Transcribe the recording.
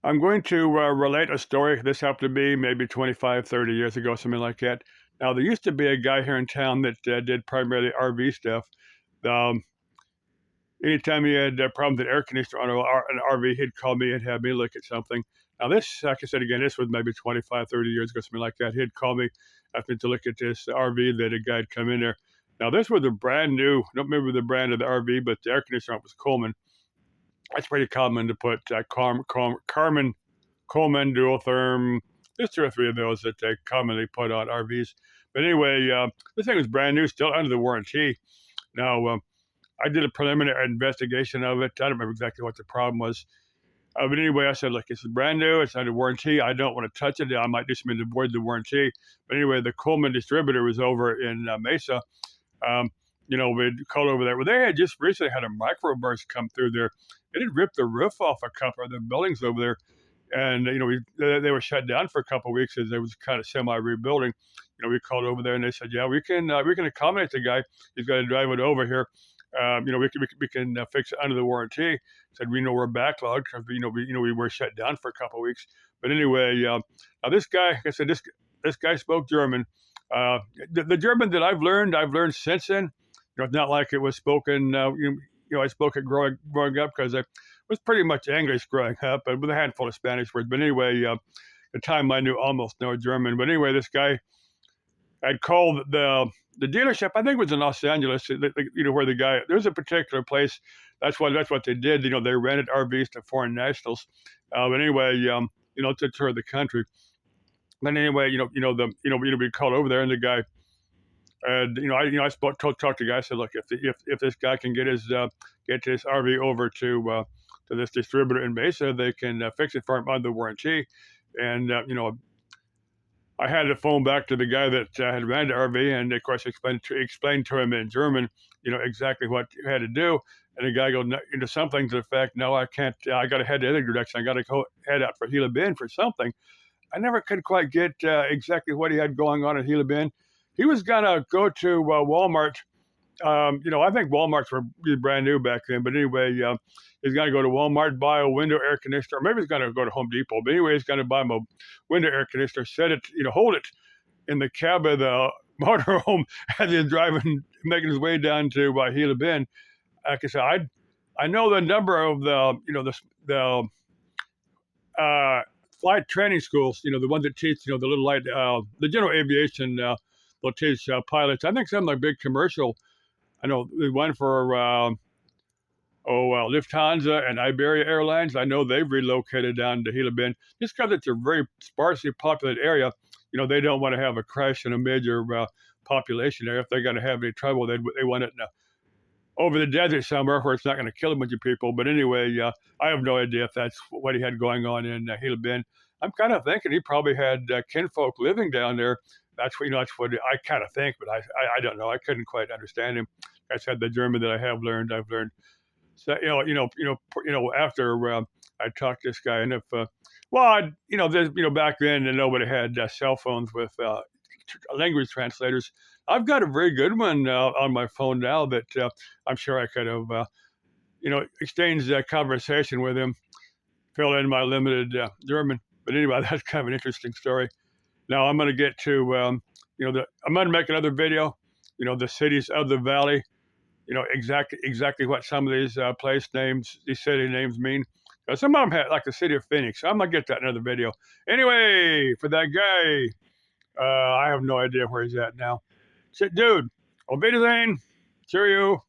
I'm going to relate a story. This happened to be maybe 25, 30 years ago, something like that. Now, there used to be a guy here in town that did primarily RV stuff. Um, Anytime he had problems with air conditioner on an RV, he'd call me and have me look at something. Now, this, like I said again, this was maybe 25, 30 years ago, something like that. He'd call me asking to look at this RV that a guy had come in there. Now, this was a brand new, I don't remember the brand of the RV, but the air conditioner was Coleman. That's pretty common to put Carmen Coleman, Duotherm. There's two or three of those that they commonly put on RVs. But anyway, this thing was brand new, still under the warranty. Now, I did a preliminary investigation of it. I don't remember exactly what the problem was. But anyway, I said, look, it's brand new. It's under warranty. I don't want to touch it. I might do something to avoid the warranty. But anyway, the Coleman distributor was over in Mesa. Um, we'd called over there. Well, they had just recently had a microburst come through there. It had ripped the roof off a couple of the buildings over there, and they were shut down for a couple of weeks as they was kind of semi rebuilding. We called over there and they said, yeah, we can accommodate the guy. He's got to drive it over here. We can fix it under the warranty. Said we know we're backlogged because we were shut down for a couple of weeks. But anyway, now this guy, like I said, this guy spoke German. Uh, the German that I've learned since then. It's not like it was spoken. I spoke it growing up because I was pretty much English growing up, but with a handful of Spanish words. But anyway, the time I knew almost no German. But anyway, this guy had called the dealership. I think it was in Los Angeles. Where the guy there's a particular place. That's what they did. They rented RVs to foreign nationals. But anyway, to tour the country. But anyway, we called over there, and the guy, and I talked to the guy. I said, look, if this guy can get this RV over to this distributor in Mesa, they can fix it for him under warranty. And I had to phone back to the guy that had rented the RV, and of course explained to him in German, exactly what you had to do. And the guy goes into something to the effect, "No, I can't. I got to head the other direction. I got to go head out for Gila Bend for something." I never could quite get exactly what he had going on at Gila Bend. He was gonna go to Walmart. I think Walmarts were brand new back then. But anyway, he's going to go to Walmart, buy a window air conditioner. Or maybe he's going to go to Home Depot. But anyway, he's going to buy him a window air conditioner, set it, hold it in the cab of the motorhome as he's driving, making his way down to Gila Bend. Like I said, I know the number of the flight training schools. The ones that teach, the little light, the general aviation. They'll teach pilots. I think some of the big commercial. I know the one for Lufthansa and Iberia Airlines. I know they've relocated down to Gila Bend just because it's a very sparsely populated area. They don't want to have a crash in a major population area. If they're going to have any trouble, they want it over the desert somewhere where it's not going to kill a bunch of people. But anyway, I have no idea if that's what he had going on in Gila Bend. I'm kind of thinking he probably had kinfolk living down there. That's what I kind of think, but I don't know. I couldn't quite understand him. I said the German that I've learned. So after I talked to this guy, and if back then, and nobody had cell phones with language translators. I've got a very good one on my phone now that I'm sure I could have exchanged that conversation with him, fill in my limited German. But anyway, that's kind of an interesting story. Now I'm going to get to I'm going to make another video. The cities of the valley. Exactly what some of these these city names mean. Some of them had, like the city of Phoenix. I'm gonna get that in another video. Anyway, for that guy, I have no idea where he's at now. Dude, auf Wiedersehen. Cheerio.